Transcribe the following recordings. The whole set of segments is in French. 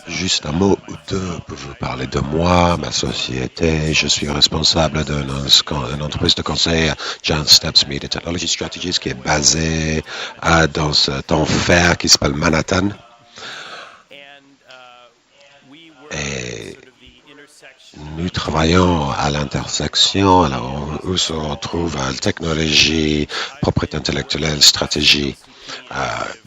Juste un mot ou deux pour vous parler de moi, ma société. Je suis responsable d'une entreprise de conseil, Giant Steps Media Technology Strategies, qui est basée dans cet enfer qui s'appelle Manhattan. Et nous travaillons à l'intersection, alors où se retrouve la technologie, propriété intellectuelle, stratégie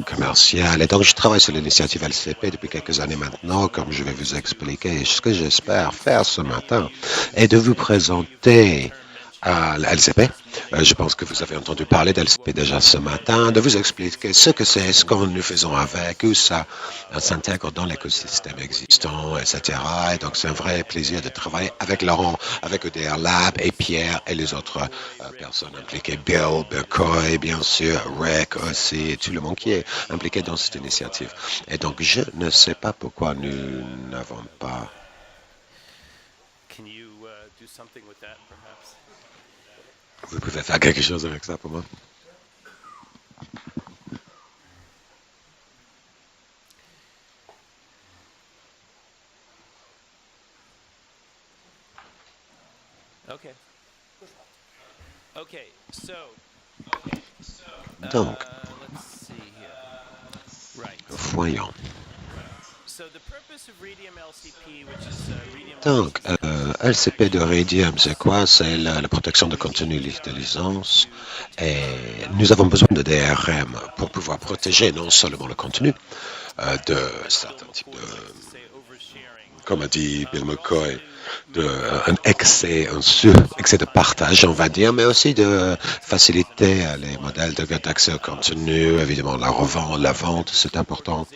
commerciale. Et donc, je travaille sur l'initiative LCP depuis quelques années maintenant, comme je vais vous expliquer. Ce que j'espère faire ce matin est de vous présenter la LCP. Je pense que vous avez entendu parler d'LCP déjà ce matin, de vous expliquer ce que c'est, ce que nous faisons avec, où ça s'intègre dans l'écosystème existant, etc. Et donc, c'est un vrai plaisir de travailler avec Laurent, avec EDR Lab et Pierre et les autres personnes impliquées. Bill Coy, bien sûr, Rick aussi, et tout le monde qui est impliqué dans cette initiative. Et donc, je ne sais pas pourquoi nous n'avons pas... Vous pouvez faire quelque chose avec ça pour moi? Donc, voyons. Donc, LCP de Radium, c'est quoi? C'est la protection de contenu de licence. Et nous avons besoin de DRM pour pouvoir protéger non seulement le contenu de certains types de, comme a dit Bill McCoy, un excès de partage, on va dire, mais aussi de faciliter les modèles d'accès au contenu, évidemment la revente, la vente, c'est important.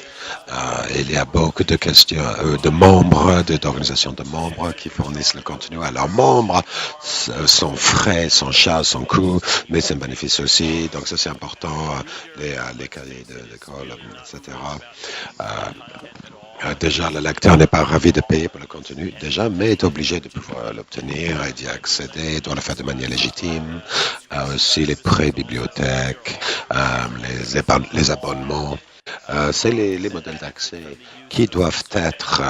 Il y a beaucoup de questions de membres, d'organisations de membres qui fournissent le contenu à leurs membres, sans frais, sans charge, sans coût, mais c'est un bénéfice aussi, donc ça c'est important, les cahiers de l'école, etc. Déjà, le lecteur n'est pas ravi de payer pour le contenu, déjà, mais est obligé de pouvoir l'obtenir et d'y accéder, doit le faire de manière légitime. Aussi les prêts bibliothèques, les abonnements. C'est les modèles d'accès qui doivent être,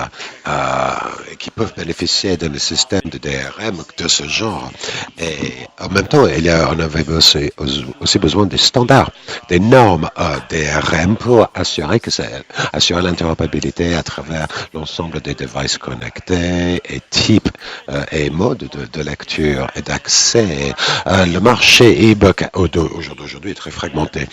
qui peuvent bénéficier d'un système de DRM de ce genre. Et en même temps, on avait aussi besoin des standards, des normes DRM pour assurer l'interopérabilité à travers l'ensemble des devices connectés et types et modes de lecture et d'accès. Le marché e-book aujourd'hui est très fragmenté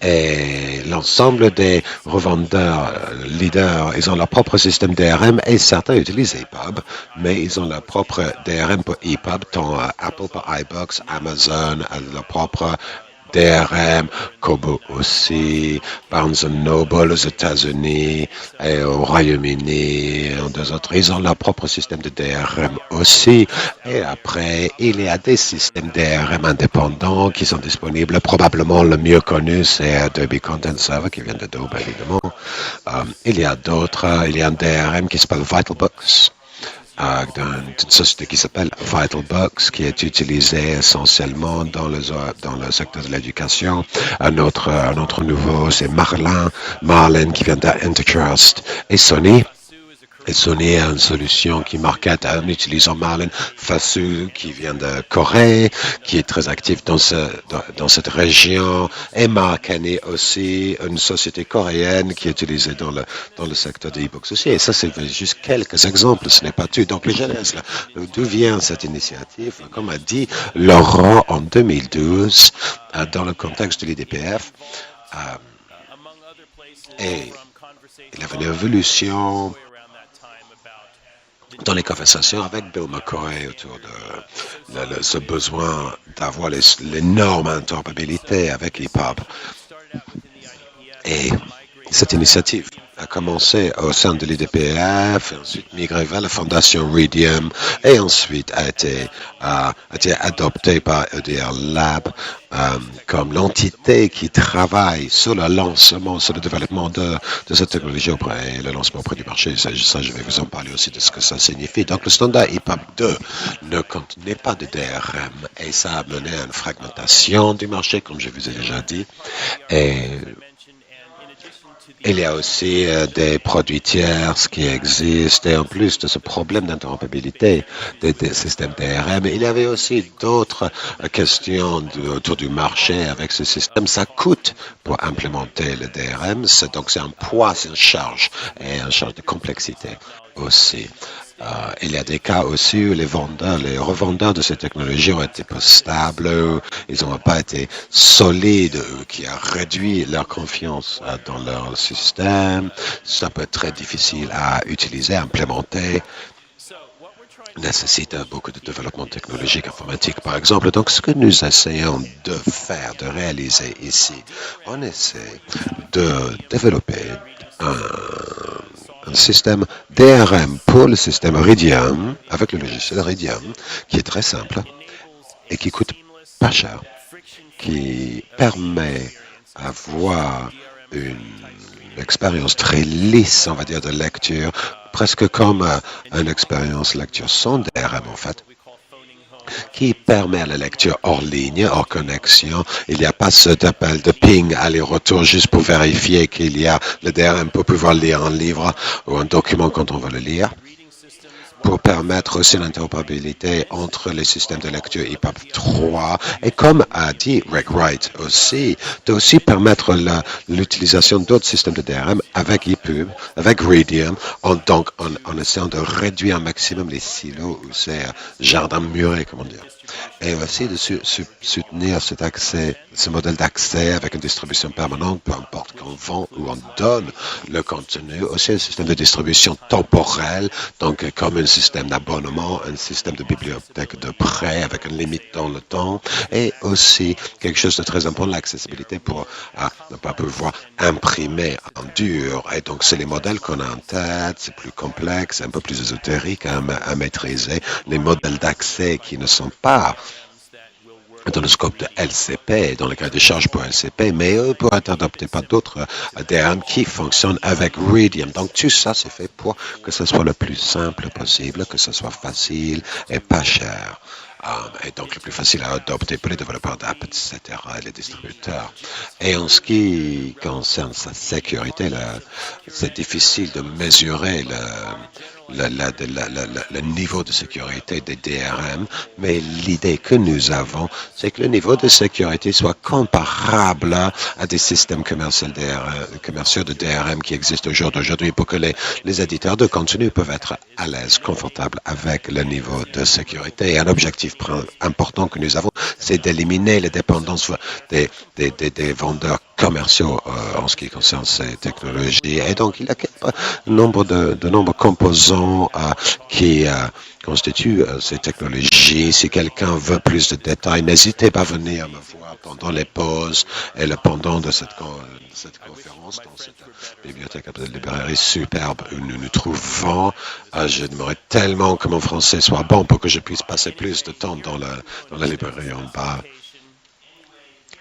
et l'ensemble des revendeurs leaders, ils ont leur propre système DRM et certains utilisent EPUB, mais ils ont leur propre DRM pour EPUB, tant Apple pour iBox, Amazon a leur propre DRM, Kobo aussi, Barnes Noble aux États-Unis et au Royaume-Uni, et deux autres, ils ont leur propre système de DRM aussi. Et après, il y a des systèmes DRM indépendants qui sont disponibles. Probablement le mieux connu, c'est Adobe Content Server qui vient d'Adobe, évidemment. Il y a d'autres, il y a un DRM qui s'appelle VitalBooks. D'une société qui s'appelle VitalBooks, qui est utilisée essentiellement dans le secteur de l'éducation. Un autre nouveau, c'est Marlin qui vient d'Intertrust et Sony. Et Sony a une solution qui market en utilisant Marlin. Fasu qui vient de Corée, qui est très actif dans cette région. Et Marcani aussi, une société coréenne qui est utilisée dans le secteur des e-books aussi. Et ça, c'est juste quelques exemples, ce n'est pas tout. Donc, les genèses, d'où vient cette initiative? Comme a dit Laurent en 2012, dans le contexte de l'IDPF, et il y avait une évolution dans les conversations avec Bill McCoy autour de ce besoin d'avoir les normes interopérabilité avec EPUB. Et cette initiative a commencé au sein de l'IDPF, ensuite migré vers la fondation Radium et ensuite a été adoptée par EDR Lab comme l'entité qui travaille sur le lancement, sur le développement de cette technologie et le lancement auprès du marché. Ça, je vais vous en parler aussi de ce que ça signifie. Donc, le standard EPUB 2 ne contenait pas de DRM et ça a mené à une fragmentation du marché, comme je vous ai déjà dit. Et Il y a aussi des produits tiers qui existent et en plus de ce problème d'interopérabilité des systèmes DRM, il y avait aussi d'autres questions autour du marché avec ce système. Ça coûte pour implémenter le DRM, donc c'est un poids, c'est une charge et une charge de complexité aussi. Il y a des cas aussi où les revendeurs de ces technologies ont été peu stables, ils n'ont pas été solides, qui a réduit leur confiance dans leur système. Ça peut être très difficile à utiliser, à implémenter, nécessite beaucoup de développement technologique, informatique, par exemple. Donc, ce que nous essayons de faire, de réaliser ici, on essaie de développer un système DRM pour le système Iridium, avec le logiciel Iridium, qui est très simple et qui coûte pas cher, qui permet d'avoir une expérience très lisse, on va dire, de lecture, presque comme une expérience lecture sans DRM, en fait, qui permet à la lecture hors ligne, hors connexion. Il n'y a pas cet appel de ping aller-retour juste pour vérifier qu'il y a le DRM pour pouvoir lire un livre ou un document quand on veut le lire, pour permettre aussi l'interopérabilité entre les systèmes de lecture EPUB 3 et comme a dit Rick Wright aussi, de aussi permettre l'utilisation d'autres systèmes de DRM avec EPUB, avec Iridium, en essayant de réduire un maximum les silos ou ces jardins murés, comment dire. Et aussi de soutenir cet accès, ce modèle d'accès avec une distribution permanente, peu importe qu'on vend ou on donne le contenu. Aussi un système de distribution temporelle, donc comme un système d'abonnement, un système de bibliothèque de prêt avec une limite dans le temps. Et aussi quelque chose de très important, l'accessibilité pour ne pas pouvoir imprimer en dur. Et donc c'est les modèles qu'on a en tête, c'est plus complexe, un peu plus ésotérique à maîtriser. Les modèles d'accès qui ne sont pas dans le scope de LCP, dans le cas des charges pour LCP, mais eux pourraient être adoptés par d'autres DRM qui fonctionnent avec Iridium. Donc tout ça, c'est fait pour que ce soit le plus simple possible, que ce soit facile et pas cher. Et donc le plus facile à adopter pour les développeurs d'app, etc., et les distributeurs. Et en ce qui concerne sa sécurité, c'est difficile de mesurer le niveau de sécurité des DRM, mais l'idée que nous avons, c'est que le niveau de sécurité soit comparable à des systèmes commerciaux de DRM qui existent au jour d'aujourd'hui pour que les éditeurs de contenu peuvent être à l'aise, confortables avec le niveau de sécurité. Et un objectif important que nous avons, c'est d'éliminer les dépendances des vendeurs commerciaux en ce qui concerne ces technologies. Et donc, il y a de nombreux composants qui constituent ces technologies. Si quelqu'un veut plus de détails, n'hésitez pas à venir me voir pendant les pauses et le pendant de cette conférence dans cette bibliothèque de librairie superbe où nous nous trouvons. J'aimerais tellement que mon français soit bon pour que je puisse passer plus de temps dans la librairie en bas.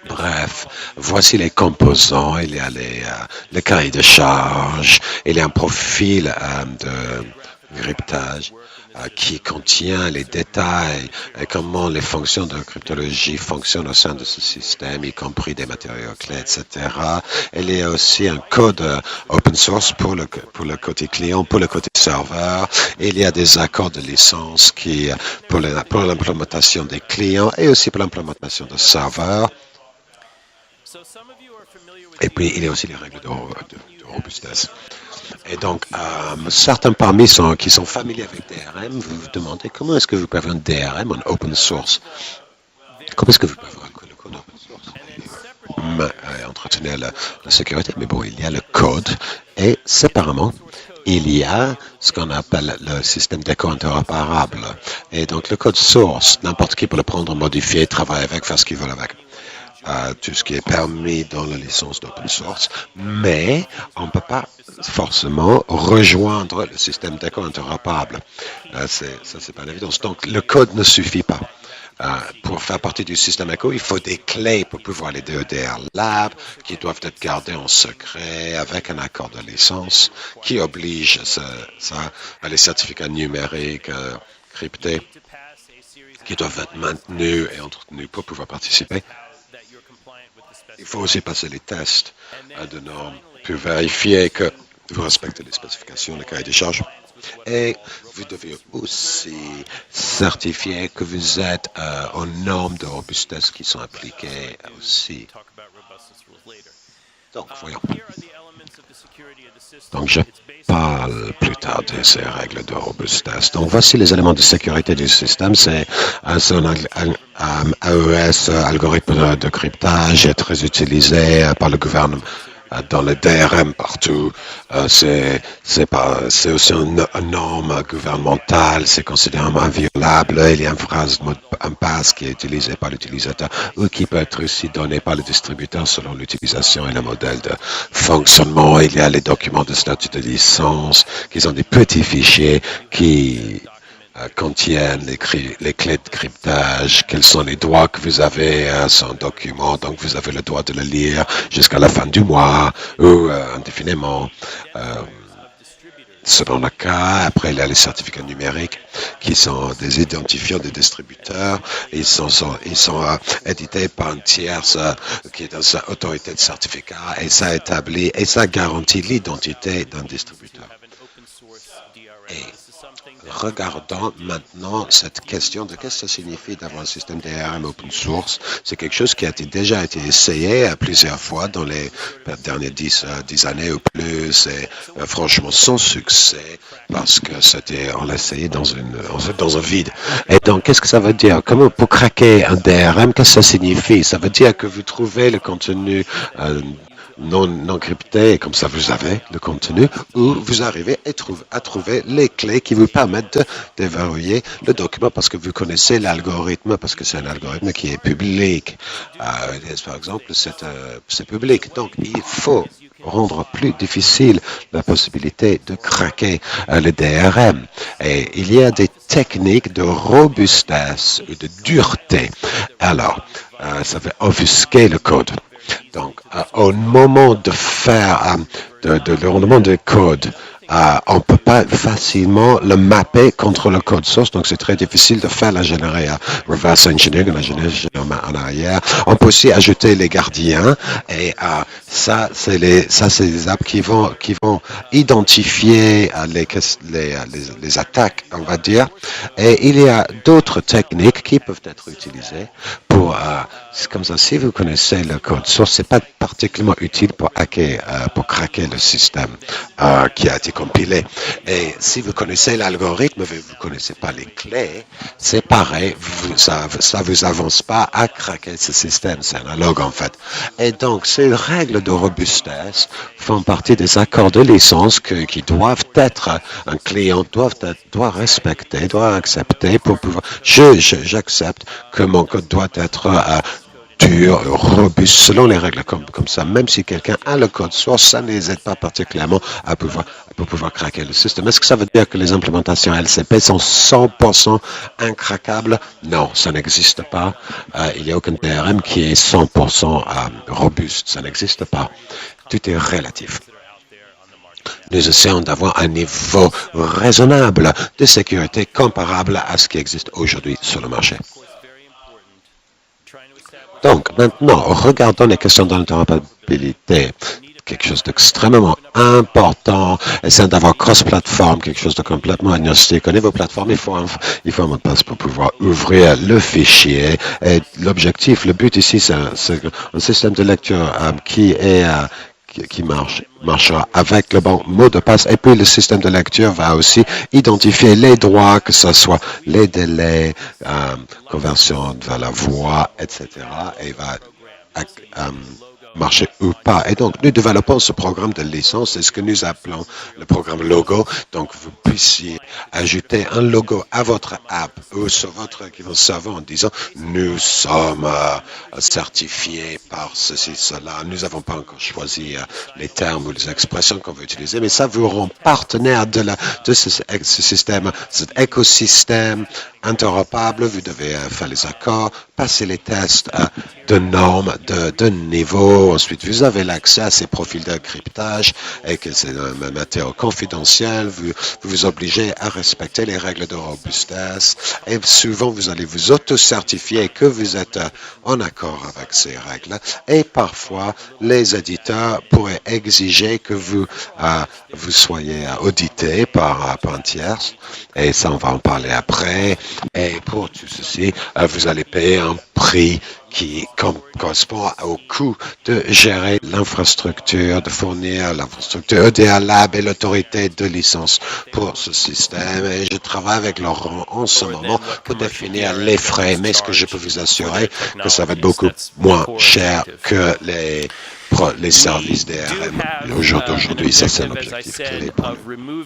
Bref, voici les composants. Il y a les cahiers de charge. Il y a un profil de cryptage qui contient les détails et comment les fonctions de cryptologie fonctionnent au sein de ce système, y compris des matériaux clés, etc. Il y a aussi un code open source pour le côté client, pour le côté serveur. Il y a des accords de licence pour l'implémentation des clients et aussi pour l'implémentation de serveurs. Et puis, il y a aussi les règles de robustesse. Et donc, certains parmi qui sont familiers avec DRM, vous vous demandez comment est-ce que vous pouvez avoir un DRM en open source? Comment est-ce que vous pouvez avoir le code open source et entretenir la sécurité? Mais bon, il y a le code et séparément, il y a ce qu'on appelle le système d'écho interopérable. Et donc, le code source, n'importe qui peut le prendre, modifier, travailler avec, faire ce qu'il veut avec. Tout ce qui est permis dans la licence d'open source, mais on ne peut pas forcément rejoindre le système d'écho interopérable. Ça, c'est pas une évidence. Donc, le code ne suffit pas. Pour faire partie du système ECHO, il faut des clés pour pouvoir les DEDR Lab qui doivent être gardées en secret avec un accord de licence qui oblige les certificats numériques cryptés qui doivent être maintenus et entretenus pour pouvoir participer. Il faut aussi passer les tests de normes, puis vérifier que vous respectez les spécifications, les cahiers des charges. Et vous devez aussi certifier que vous êtes aux normes de robustesse qui sont appliquées aussi. Donc, voyons. Donc, je parle plus tard de ces règles de robustesse. Donc, voici les éléments de sécurité du système. C'est un AES, algorithme de cryptage, est très utilisé par le gouvernement dans le DRM partout. C'est aussi une norme gouvernementale, c'est considéré inviolable. Il y a une phrase de mot de passe qui est utilisée par l'utilisateur ou qui peut être aussi donnée par le distributeur selon l'utilisation et le modèle de fonctionnement. Il y a les documents de statut de licence qui sont des petits fichiers qui contiennent les clés de cryptage, quels sont les droits que vous avez à son document, donc vous avez le droit de le lire jusqu'à la fin du mois ou indéfiniment. Selon le cas, après il y a les certificats numériques qui sont des identifiants des distributeurs. Ils sont édités par un tierce qui est dans sa autorité de certificat et ça établit et ça garantit l'identité d'un distributeur. Et regardons maintenant cette question de qu'est-ce que ça signifie d'avoir un système DRM open source. C'est quelque chose qui a déjà été essayé plusieurs fois dans les dernières 10 années ou plus et franchement sans succès parce que on l'a essayé dans un vide. Et donc, qu'est-ce que ça veut dire? Comment pour craquer un DRM, qu'est-ce que ça signifie? Ça veut dire que vous trouvez le contenu non crypté, et comme ça vous avez le contenu, ou vous arrivez à trouver les clés qui vous permettent de déverrouiller le document parce que vous connaissez l'algorithme, parce que c'est un algorithme qui est public. Par exemple, c'est public. Donc, il faut rendre plus difficile la possibilité de craquer le DRM. Et il y a des techniques de robustesse et de dureté. Alors, ça va offusquer le code. Donc, au moment de faire le rendement des codes, on ne peut pas facilement le mapper contre le code source, donc c'est très difficile de faire l'ingénierie reverse engineering, l'ingénierie en arrière. On peut aussi ajouter les gardiens, et ça c'est des apps qui vont identifier les attaques, on va dire. Et il y a d'autres techniques qui peuvent être utilisées pour comme ça. Si vous connaissez le code source, c'est pas particulièrement utile pour craquer le système qui a été compilé. Et si vous connaissez l'algorithme, mais vous connaissez pas les clés, c'est pareil, ça vous avance pas à craquer ce système. C'est analogue en fait. Et donc, ces règles de robustesse font partie des accords de licence qui doivent être, un client doit respecter, doit accepter pour pouvoir. J'accepte que mon code doit être dur, robuste, selon les règles comme ça. Même si quelqu'un a le code source, ça ne les aide pas particulièrement à pouvoir craquer le système. Est-ce que ça veut dire que les implémentations LCP sont 100% incraquables? Non, ça n'existe pas. Il n'y a aucun DRM qui est 100% robuste. Ça n'existe pas. Tout est relatif. Nous essayons d'avoir un niveau raisonnable de sécurité comparable à ce qui existe aujourd'hui sur le marché. Donc, maintenant, regardons les questions d'interopérabilité. Quelque chose d'extrêmement important. Essayons d'avoir cross-platform, quelque chose de complètement agnostique. Au niveau plateforme, il faut un mot de passe pour pouvoir ouvrir le fichier. Et l'objectif, le but ici, c'est un système de lecture qui marchera avec le bon mot de passe. Et puis, le système de lecture va aussi identifier les droits, que ce soit les délais, conversion vers la voix, etc. Et va marcher ou pas. Et donc, nous développons ce programme de licence, c'est ce que nous appelons le programme logo. Donc, vous puissiez ajouter un logo à votre app ou sur votre serveur en disant « Nous sommes certifiés par ceci, cela. Nous n'avons pas encore choisi les termes ou les expressions qu'on veut utiliser, mais ça vous rend partenaire de ce système, cet écosystème interopérable. Vous devez faire les accords, passer les tests de normes, de niveau. Ensuite, vous avez l'accès à ces profils de cryptage et que c'est un matériau confidentiel, vous vous obligez à respecter les règles de robustesse et souvent vous allez vous auto-certifier que vous êtes en accord avec ces règles et parfois les éditeurs pourraient exiger que vous soyez audité par un tiers et ça on va en parler après et pour tout ceci vous allez payer un prix qui correspond au coût de gérer l'infrastructure, de fournir l'infrastructure EDA Lab et l'autorité de licence pour ce système. Et je travaille avec Laurent en ce moment pour définir les frais, mais ce que je peux vous assurer que ça va être beaucoup moins cher que les services DRM. Aujourd'hui, ça c'est l'objectif clé pour nous.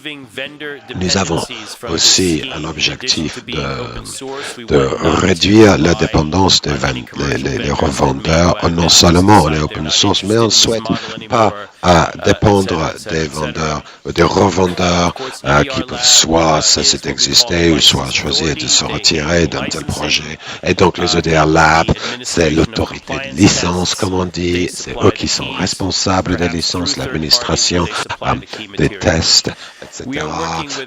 Nous avons aussi un objectif de réduire la dépendance des revendeurs, non seulement on est open source, mais on ne souhaite pas dépendre des vendeurs, des revendeurs qui peuvent soit cesser d'exister ou soit choisir de se retirer d'un tel projet. Et donc les EDR Labs, c'est l'autorité de licence, comme on dit, c'est eux qui sont responsables des licences, l'administration des tests, etc.,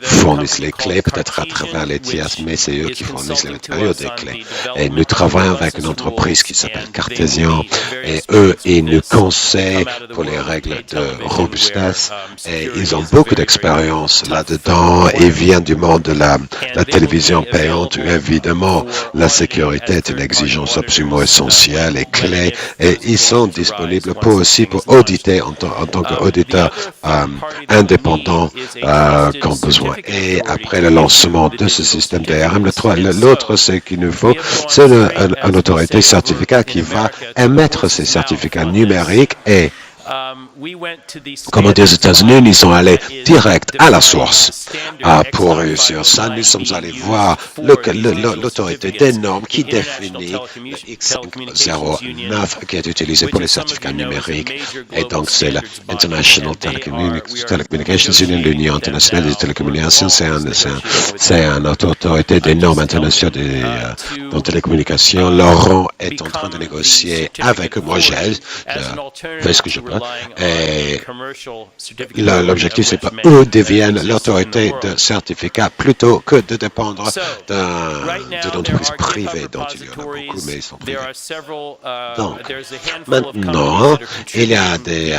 fournissent les clés, peut-être à travers les tiers, mais c'est eux qui fournissent les matériaux des clés. Et nous travaillons avec une entreprise qui s'appelle Cartesian, et eux, ils nous conseillent pour les règles de robustesse, et ils ont beaucoup d'expérience là-dedans. Ils viennent du monde de la télévision payante, où évidemment, la sécurité est une exigence absolument essentielle et clé, et ils sont disponibles pour auditer en tant qu'auditeur indépendant quand besoin. Et après le lancement de ce système DRM, l'autre, ce qu'il nous faut, c'est une autorité certificat qui va émettre ces certificats numériques et comme aux États-Unis, nous sommes allés direct à la source. Pour réussir ça, nous sommes allés voir l'autorité des normes qui définit le X509 qui est utilisé pour les certificats numériques. Et donc, c'est l'International Telecommunications Union, l'Union internationale des télécommunications. C'est une autorité des normes internationales en télécommunications. Laurent est en train de négocier avec moi. J'ai fait ce que je peux. Et l'objectif, c'est pas eux deviennent l'autorité de certificat plutôt que de dépendre d'une entreprise privée dont il y en a beaucoup, mais ils sont privés. Donc, maintenant, il y a des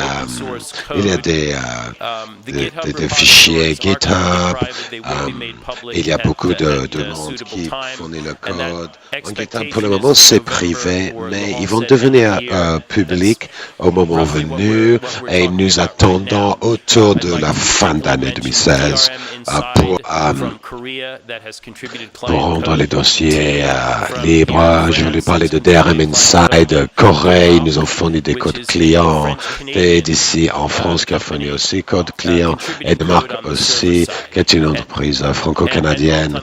fichiers GitHub, il y a beaucoup de monde qui fournit le code. En GitHub, pour le moment, c'est privé, mais ils vont devenir publics au moment venu. Et nous attendons autour de la fin d'année 2016 pour rendre les dossiers libres. Je voulais parler de DRM Inside. Corée, ils nous ont fourni des codes clients. Et d'ici en France, qui a fourni aussi code client. Et de Marc aussi, qui est une entreprise franco-canadienne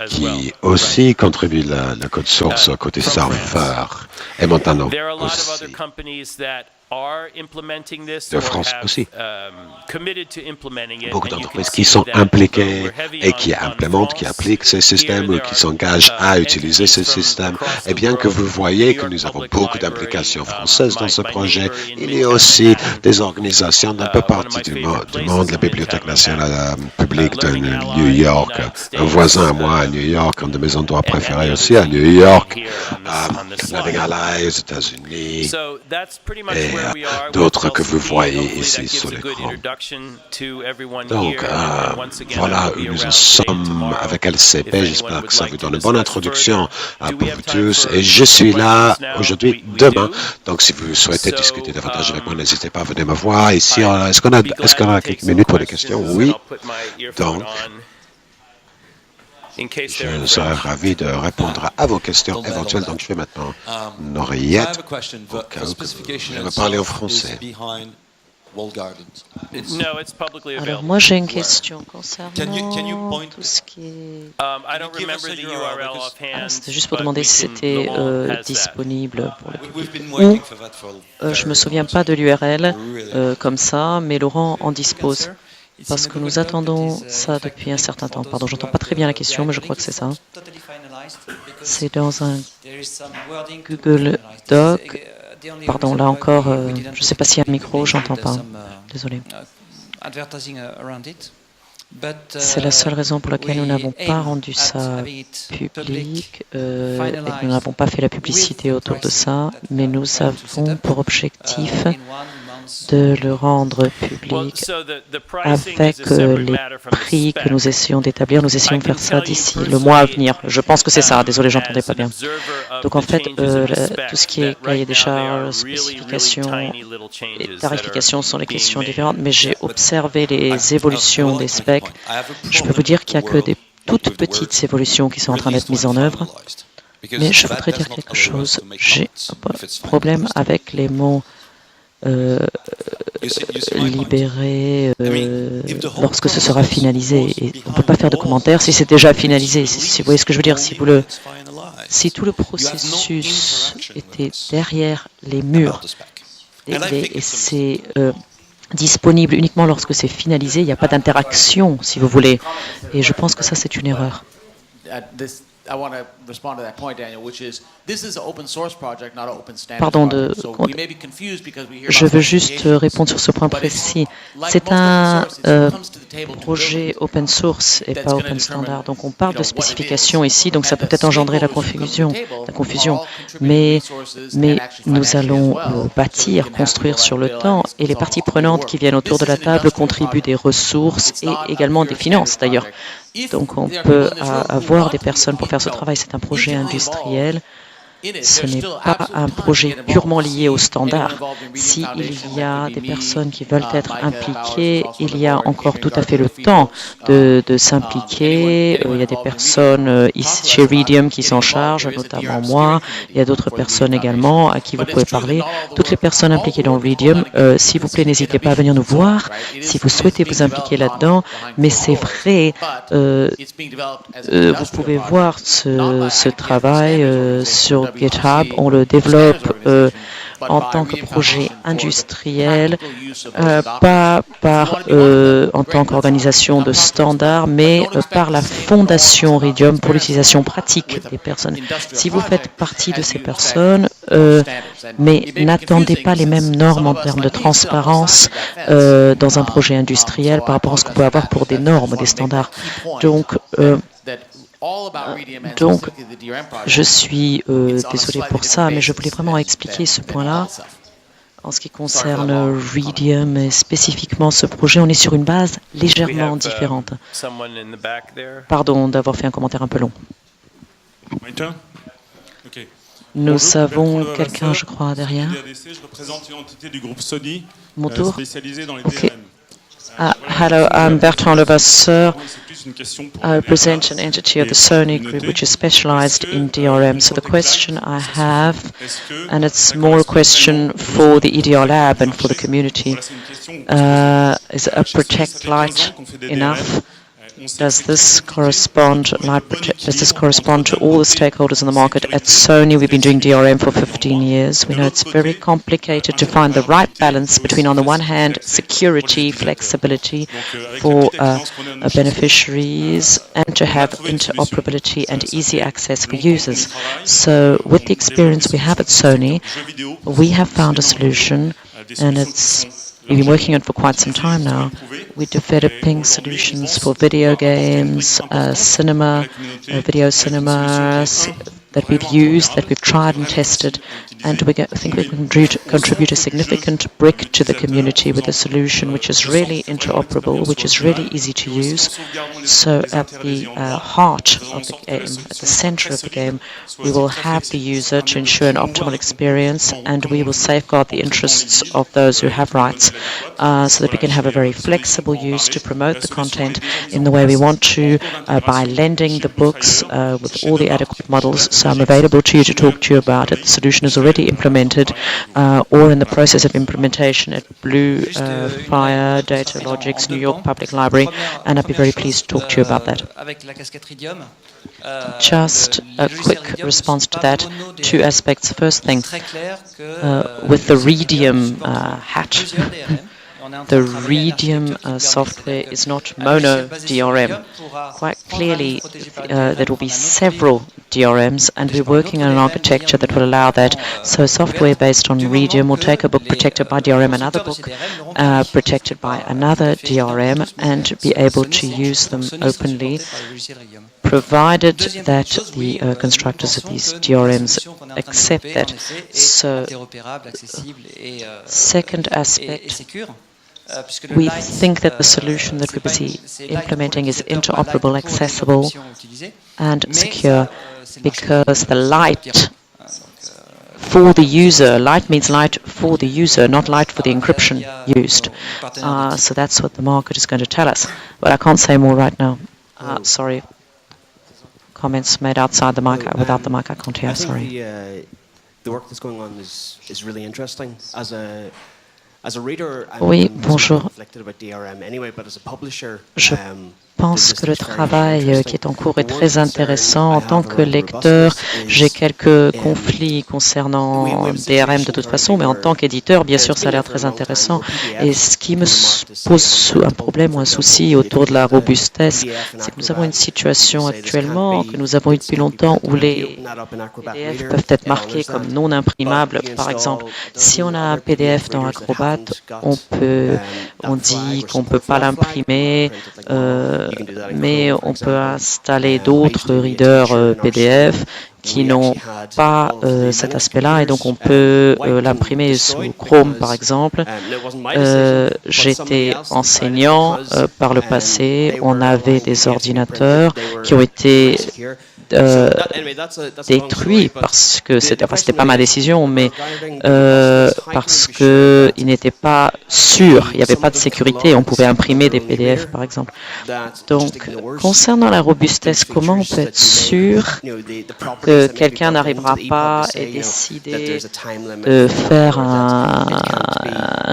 qui aussi contribue le code source côté serveur. Et maintenant aussi. De France aussi. Beaucoup d'entreprises qui sont impliquées et qui implémentent, qui appliquent ces systèmes ou qui s'engagent à utiliser ces systèmes. Et bien que vous voyez que nous avons beaucoup d'implications françaises dans ce projet, il y a aussi des organisations d'un peu partout du monde, la Bibliothèque nationale publique de New York, un voisin à moi à New York, un de mes endroits préférés aussi à New York, Living Ally aux États-Unis, et d'autres que vous voyez ici sur l'écran. Donc, voilà où nous en sommes avec LCP. J'espère que ça vous donne une bonne introduction pour vous tous. Et je suis là aujourd'hui, demain. Donc, si vous souhaitez discuter davantage avec moi, n'hésitez pas à venir me voir ici. Est-ce qu'on a quelques minutes pour les questions? Oui. Donc, je serais ravi de répondre à vos questions éventuelles. Donc, je fais maintenant une oreillette. Je vais parler en français. Alors, moi, j'ai une question concernant tout ce qui est... C'était juste pour demander si c'était disponible pour le public. Ou, je ne me souviens pas de l'URL comme ça, mais Laurent en dispose. Parce que nous attendons ça depuis un certain temps. Pardon, j'entends pas très bien la question, mais je crois que c'est ça. C'est dans un Google Doc. Pardon, là encore, je ne sais pas s'il y a un micro, j'entends pas. Désolé. C'est la seule raison pour laquelle nous n'avons pas rendu ça public et que nous n'avons pas fait la publicité autour de ça, mais nous avons pour objectif de le rendre public avec les prix que nous essayons d'établir. Nous essayons de faire ça d'ici le mois à venir. Je pense que c'est ça. Désolé, j'entendais pas bien. Donc en fait, tout ce qui est cahier des charges, spécifications et tarifications sont des questions différentes, mais j'ai observé les évolutions des specs. Je peux vous dire qu'il n'y a que des toutes petites évolutions qui sont en train d'être mises en œuvre. Mais je voudrais dire quelque chose. J'ai un problème avec les mots libéré lorsque ce sera finalisé. Et on ne peut pas faire de commentaires si c'est déjà finalisé. Si vous voyez ce que je veux dire, si tout le processus était derrière les murs et c'est disponible uniquement lorsque c'est finalisé, il n'y a pas d'interaction, si vous voulez. Et je pense que ça, c'est une erreur. Pardon, je veux juste répondre sur ce point précis. C'est un projet open source et pas open standard. Donc on parle de spécifications ici, donc ça peut peut-être engendrer la confusion. Mais nous allons bâtir, construire sur le temps, et les parties prenantes qui viennent autour de la table contribuent des ressources et également des finances d'ailleurs. Donc on peut avoir des personnes pour faire ce travail. C'est un projet industriel. Ce n'est pas un projet purement lié au standard. S'il y a des personnes qui veulent être impliquées, il y a encore tout à fait le temps de s'impliquer. Il y a des personnes ici chez Rhedium qui s'en chargent, notamment moi. Il y a d'autres personnes également à qui vous pouvez parler. Toutes les personnes impliquées dans Rhedium, s'il vous plaît, n'hésitez pas à venir nous voir si vous souhaitez vous impliquer là-dedans. Mais c'est vrai, vous pouvez voir ce travail sur GitHub. On le développe en tant que projet industriel, pas en tant qu'organisation de standards, mais par la fondation Rhedium pour l'utilisation pratique des personnes. Si vous faites partie de ces personnes, mais n'attendez pas les mêmes normes en termes de transparence dans un projet industriel par rapport à ce qu'on peut avoir pour des normes, des standards. Donc, je suis désolé pour ça, mais je voulais vraiment expliquer ce point-là. En ce qui concerne Rhedium et spécifiquement ce projet, on est sur une base légèrement différente. Pardon d'avoir fait un commentaire un peu long. Nous avons quelqu'un, je crois, derrière. Je représente une entité du groupe Sony, spécialisée dans les DRM. Hello, I'm Bertrand Levasseur. I represent an entity of the Sony Group which is specialized in DRM. So the question I have, and it's more a question for the EDR lab and for the community, is a protect light enough? Does this correspond to all the stakeholders in the market? At Sony, we've been doing DRM for 15 years. We know it's very complicated to find the right balance between, on the one hand, security, flexibility for beneficiaries, and to have interoperability and easy access for users. So with the experience we have at Sony, we have found a solution, and we've been working on it for quite some time now. We're developing solutions for video games, video cinemas that we've used, that we've tried and tested, and I think we can contribute a significant brick to the community with a solution which is really interoperable, which is really easy to use. So at the heart of the game, at the center of the game, we will have the user to ensure an optimal experience, and we will safeguard the interests of those who have rights, so that we can have a very flexible use to promote the content in the way we want to, by lending the books with all the adequate models. So I'm available to you to talk to you about it. The solution is already implemented or in the process of implementation at Blue Fire, Datalogix, New York Public Library, and I'd be very pleased to talk to you about that. Just a quick response to that. Two aspects. First thing, with the Rhedium hat, the Redium software is not mono DRM. Quite clearly, there will be several DRMs, and we're working on an architecture that will allow that. So software based on Redium will take a book protected by DRM, another book protected by another DRM, and be able to use them openly, provided that the constructors of these DRMs accept that. So, second aspect, we think that the solution that we're busy implementing is interoperable, accessible, and secure, because the light for the user, light means light for the user, not light for the encryption used. So that's what the market is going to tell us. But I can't say more right now. Sorry. Comments made outside the mic, without the mic, I can't hear, sorry. The work that's going on is really interesting. As a reader, oui, bonjour. Je pense que le travail qui est en cours est très intéressant. En tant que lecteur, j'ai quelques conflits concernant DRM de toute façon, mais en tant qu'éditeur, bien sûr, ça a l'air très intéressant. Et ce qui me pose un problème ou un souci autour de la robustesse, c'est que nous avons une situation actuellement, que nous avons eu depuis longtemps, où les PDF peuvent être marqués comme non imprimables. Par exemple, si on a un PDF dans Acrobat, on dit qu'on ne peut pas l'imprimer, mais on peut installer d'autres readers PDF qui n'ont pas cet aspect-là, et donc on peut l'imprimer sous Chrome, par exemple. J'étais enseignant par le passé, on avait des ordinateurs qui ont été détruit parce que c'était pas ma décision, mais parce que il n'était pas sûr, il n'y avait pas de sécurité, on pouvait imprimer des PDF par exemple. Donc concernant la robustesse, comment on peut être sûr que quelqu'un n'arrivera pas et décider de faire un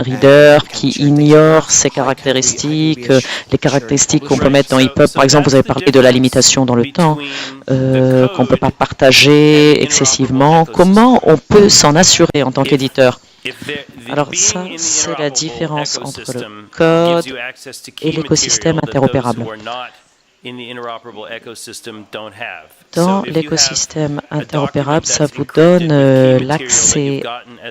reader qui ignore ses caractéristiques, les caractéristiques qu'on peut mettre dans EPUB. Par exemple, vous avez parlé de la limitation dans le temps, qu'on ne peut pas partager excessivement. Comment on peut s'en assurer en tant qu'éditeur? Alors ça, c'est la différence entre le code et l'écosystème interopérable. Dans l'écosystème interopérable, ça vous donne l'accès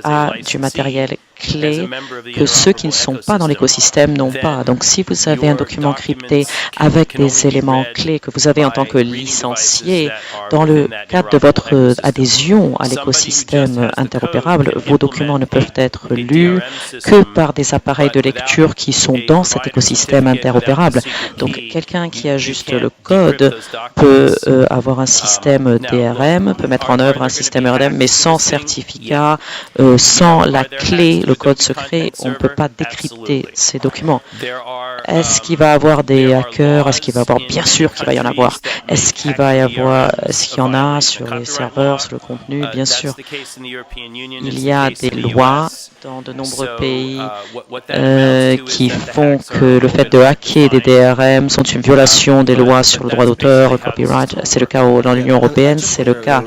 à du matériel clé que ceux qui ne sont pas dans l'écosystème n'ont pas. Donc, si vous avez un document crypté avec des éléments clés que vous avez en tant que licencié, dans le cadre de votre adhésion à l'écosystème interopérable, vos documents ne peuvent être lus que par des appareils de lecture qui sont dans cet écosystème interopérable. Donc, quelqu'un qui a juste le code peut avoir un système DRM, peut mettre en œuvre un système DRM, mais sans certificat, sans la clé, le code secret, on ne peut pas décrypter ces documents. Est-ce qu'il va y avoir des hackers? Est-ce qu'il va y avoir? Bien sûr qu'il va y en avoir. Est-ce qu'il y en a sur les serveurs, sur le contenu? Bien sûr. Il y a des lois dans de nombreux pays qui font que le fait de hacker des DRM sont une violation des lois sur le droit d'auteur, copyright. C'est le cas dans l'Union européenne, c'est le cas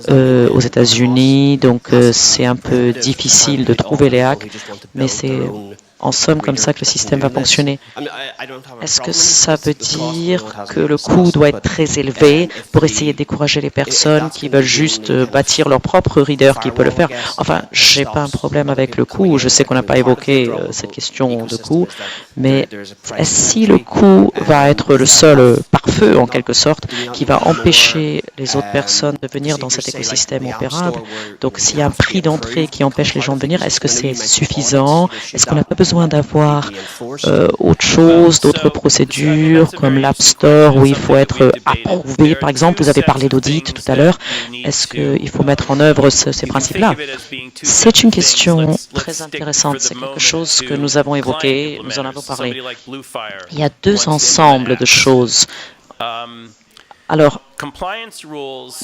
aux États-Unis. Donc c'est un peu difficile de trouver les hacks, mais c'est en somme comme ça que le système va fonctionner. Est-ce que ça veut dire que le coût doit être très élevé pour essayer de décourager les personnes qui veulent juste bâtir leur propre reader qui peut le faire? Enfin, j'ai pas un problème avec le coût. Je sais qu'on n'a pas évoqué cette question de coût, mais si le coût va être le seul pare-feu en quelque sorte qui va empêcher les autres personnes de venir dans cet écosystème opérable, donc s'il y a un prix d'entrée qui empêche les gens de venir, est-ce que c'est suffisant? Est-ce qu'on n'a pas besoin d'avoir autre chose, d'autres procédures comme l'App Store où il faut être approuvé? Par exemple, vous avez parlé d'audit tout à l'heure. Est-ce qu'il faut mettre en œuvre ces principes-là? C'est une question très intéressante. C'est quelque chose que nous avons évoqué, nous en avons parlé. Il y a deux ensembles de choses. Alors,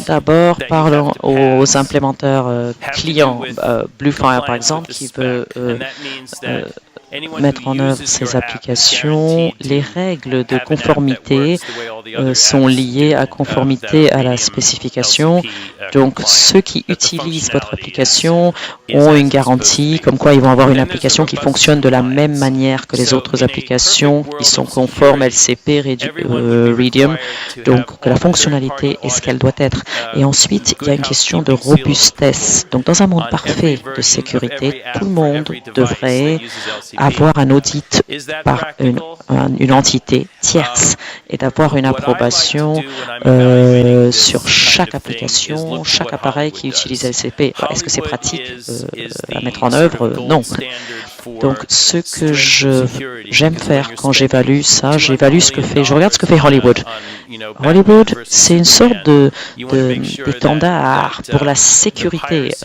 d'abord, parlons aux implémenteurs clients. Bluefire, par exemple, qui veut mettre en œuvre ces applications, les règles de conformité sont liées à conformité à la spécification. Donc, ceux qui utilisent votre application ont une garantie, comme quoi ils vont avoir une application qui fonctionne de la même manière que les autres applications qui sont conformes LCP, Rhedium, donc que la fonctionnalité est ce qu'elle doit être. Et ensuite, il y a une question de robustesse. Donc, dans un monde parfait de sécurité, tout le monde devrait avoir un audit par une entité tierce et d'avoir une approbation sur chaque application, chaque appareil qui utilise LCP. Est-ce que c'est pratique à mettre en œuvre? Non. Donc, ce que j'aime faire quand j'évalue ça, j'évalue ce que fait, je regarde ce que fait Hollywood. Hollywood, c'est une sorte d'étendard pour la sécurité.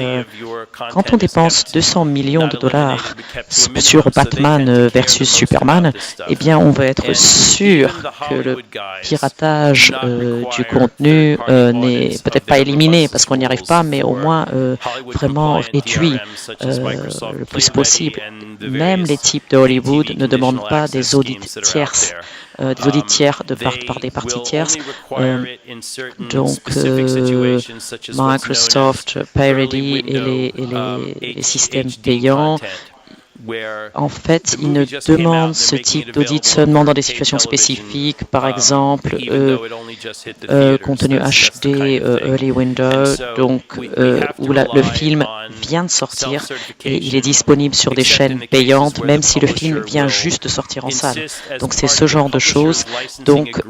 Quand on dépense 200 millions de dollars sur Batman versus Superman, eh bien, on va être sûr que le piratage du contenu n'est peut-être pas éliminé parce qu'on n'y arrive pas, mais au moins vraiment réduit le plus possible. Même les types de Hollywood ne demandent pas des audits tierces. Des audits tiers par des parties tierces. Donc, Microsoft, PayReady et les systèmes payants, en fait, ils ne demandent ce type d'audit seulement dans des situations spécifiques, par exemple, contenu HD, Early Window, donc, où le film vient de sortir et il est disponible sur des chaînes payantes, même si le film vient juste de sortir en salle. Donc, c'est ce genre de choses. Donc,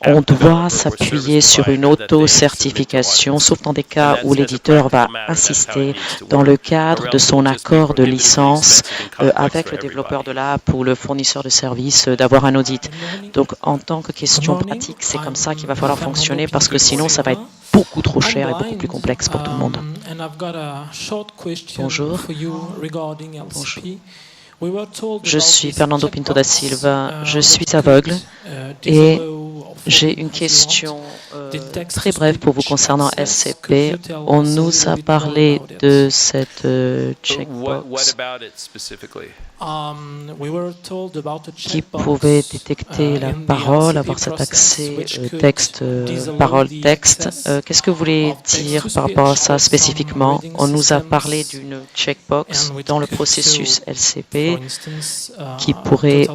on doit s'appuyer sur une auto-certification, sauf dans des cas où l'éditeur va insister dans le cadre de son accord de licence avec le développeur de l'app ou le fournisseur de services d'avoir un audit. Donc, en tant que question pratique, c'est comme ça qu'il va falloir fonctionner parce que sinon, ça va être beaucoup trop cher et beaucoup plus complexe pour tout le monde. Bonjour. Je suis Fernando Pinto da Silva, je suis aveugle et j'ai une question très brève pour vous concernant SCP. On nous a parlé de cette checkbox qui pouvait détecter la parole, avoir cet accès texte, parole-texte. Qu'est-ce que vous voulez dire par rapport à ça spécifiquement? On nous a parlé d'une checkbox dans le processus LCP qui pourrait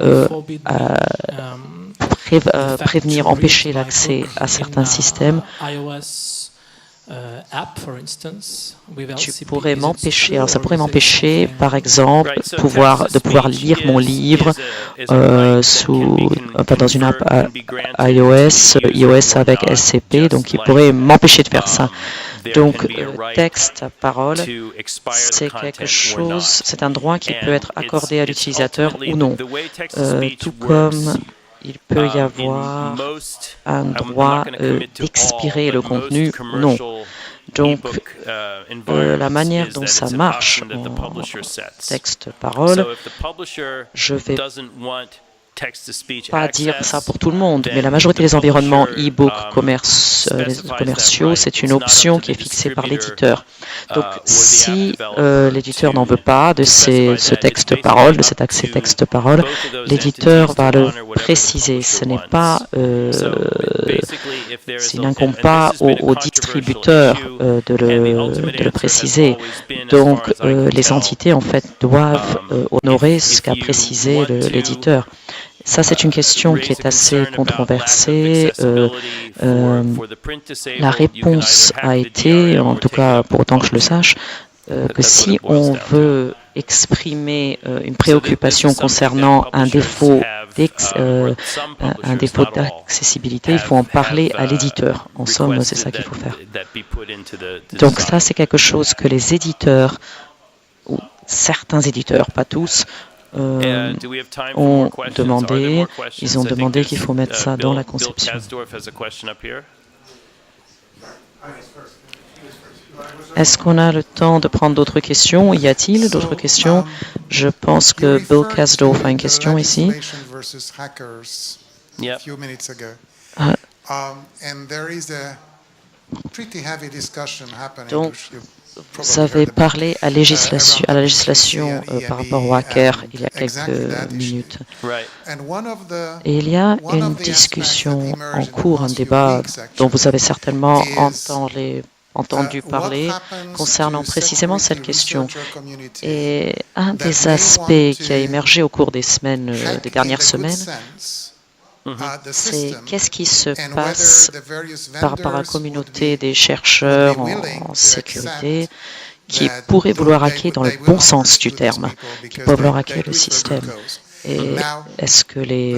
prévenir, empêcher l'accès à certains systèmes. Tu pourrais m'empêcher, alors ça pourrait m'empêcher, par exemple, de pouvoir lire mon livre dans une app iOS avec SCP, donc il pourrait m'empêcher de faire ça. Donc, texte à parole, c'est quelque chose, c'est un droit qui peut être accordé à l'utilisateur ou non, tout comme il peut y avoir un droit d'expirer le contenu ou non. Donc, la manière dont ça marche en texte-parole, je ne vais pas dire ça pour tout le monde, mais la majorité des environnements e-book commerciaux, c'est une option qui est fixée par l'éditeur. Donc, si l'éditeur n'en veut pas de ce texte-parole, de cet accès texte-parole, l'éditeur va le préciser. Ce n'est pas, s'il n'incombe pas au distributeur de le préciser. Donc, les entités, en fait, doivent honorer ce qu'a précisé l'éditeur. Ça, c'est une question qui est assez controversée. La réponse a été, en tout cas pour autant que je le sache, que si on veut exprimer une préoccupation concernant un défaut d'accessibilité, il faut en parler à l'éditeur. En somme, c'est ça qu'il faut faire. Donc ça, c'est quelque chose que les éditeurs, ou certains éditeurs, pas tous, ont demandé, ils ont demandé qu'il faut mettre ça dans la conception. Est-ce qu'on a le temps de prendre d'autres questions? Y a-t-il d'autres questions? Je pense que Bill Kasdorf a une question ici. Donc, vous avez parlé à la législation par rapport aux hackers il y a quelques minutes. Et il y a une discussion en cours, un débat dont vous avez certainement entendu parler concernant précisément cette question. Et un des aspects qui a émergé au cours des dernières semaines, c'est qu'est-ce qui se passe par rapport à la communauté des chercheurs en sécurité qui pourraient vouloir hacker dans le bon sens du terme, qui peuvent vouloir hacker le système. Et est-ce que les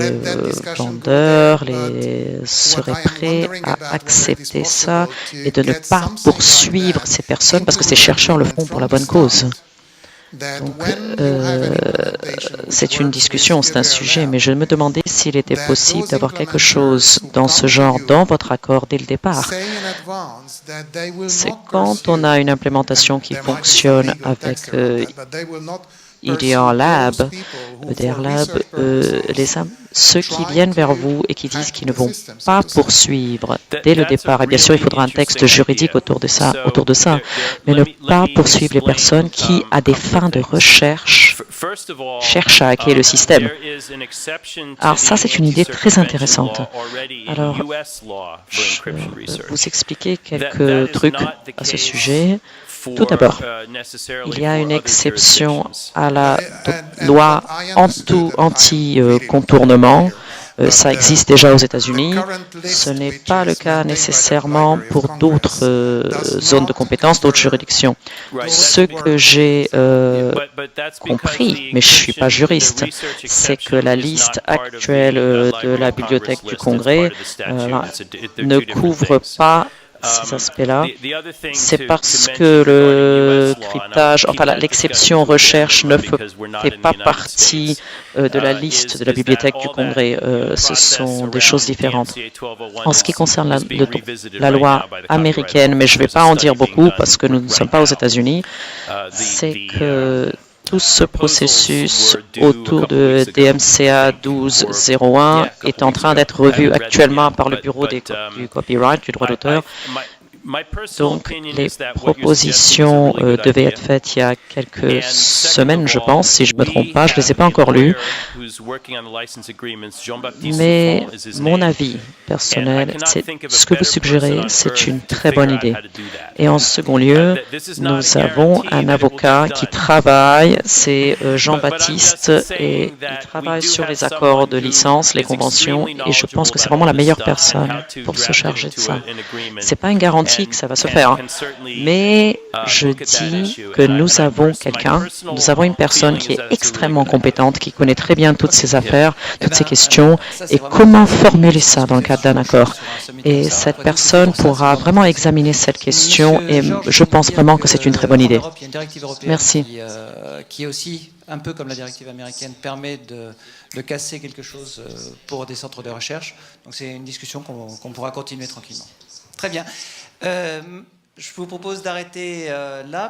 vendeurs seraient prêts à accepter ça et de ne pas poursuivre ces personnes parce que ces chercheurs le font pour la bonne cause? Donc, c'est une discussion, c'est un sujet, mais je me demandais s'il était possible d'avoir quelque chose dans ce genre dans votre accord dès le départ. C'est quand on a une implémentation qui fonctionne avec EDR Lab, ceux qui viennent vers vous et qui disent qu'ils ne vont pas poursuivre dès le départ, et bien sûr il faudra un texte juridique autour de ça, mais ne pas poursuivre les personnes qui, à des fins de recherche, cherchent à hacker le système. Alors ça, c'est une idée très intéressante. Alors, je vais vous expliquer quelques trucs à ce sujet. Tout d'abord, il y a une exception à la loi anti-contournement. Ça existe déjà aux États-Unis. Ce n'est pas le cas nécessairement pour d'autres zones de compétences, d'autres juridictions. Ce que j'ai compris, mais je ne suis pas juriste, c'est que la liste actuelle de la Bibliothèque du Congrès ne couvre pas ces aspects-là. C'est parce que le cryptage, enfin l'exception recherche ne fait pas partie de la liste de la Bibliothèque du Congrès. Ce sont des choses différentes. En ce qui concerne la loi américaine, mais je ne vais pas en dire beaucoup parce que nous ne sommes pas aux États-Unis, c'est que tout ce processus autour de DMCA 1201 est en train d'être revu actuellement par le Bureau du copyright, du droit d'auteur. Donc, les propositions devaient être faites il y a quelques semaines, je pense, si je ne me trompe pas. Je ne les ai pas encore lues. Mais mon avis personnel, c'est ce que vous suggérez, c'est une très bonne idée. Et en second lieu, nous avons un avocat qui travaille, c'est Jean-Baptiste, et il travaille sur les accords de licence, les conventions, et je pense que c'est vraiment la meilleure personne pour se charger de ça. Ce n'est pas une garantie que ça va se faire, mais je dis que nous avons une personne qui est extrêmement compétente, qui connaît très bien toutes ces affaires, toutes ces questions, et comment formuler ça dans le cadre d'un accord. Et cette personne pourra vraiment examiner cette question, et je pense vraiment que c'est une très bonne idée. Il y a une directive européenne Merci. qui est aussi, un peu comme la directive américaine, permet de casser quelque chose pour des centres de recherche. Donc c'est une discussion qu'on pourra continuer tranquillement. Très bien. Je vous propose d'arrêter là.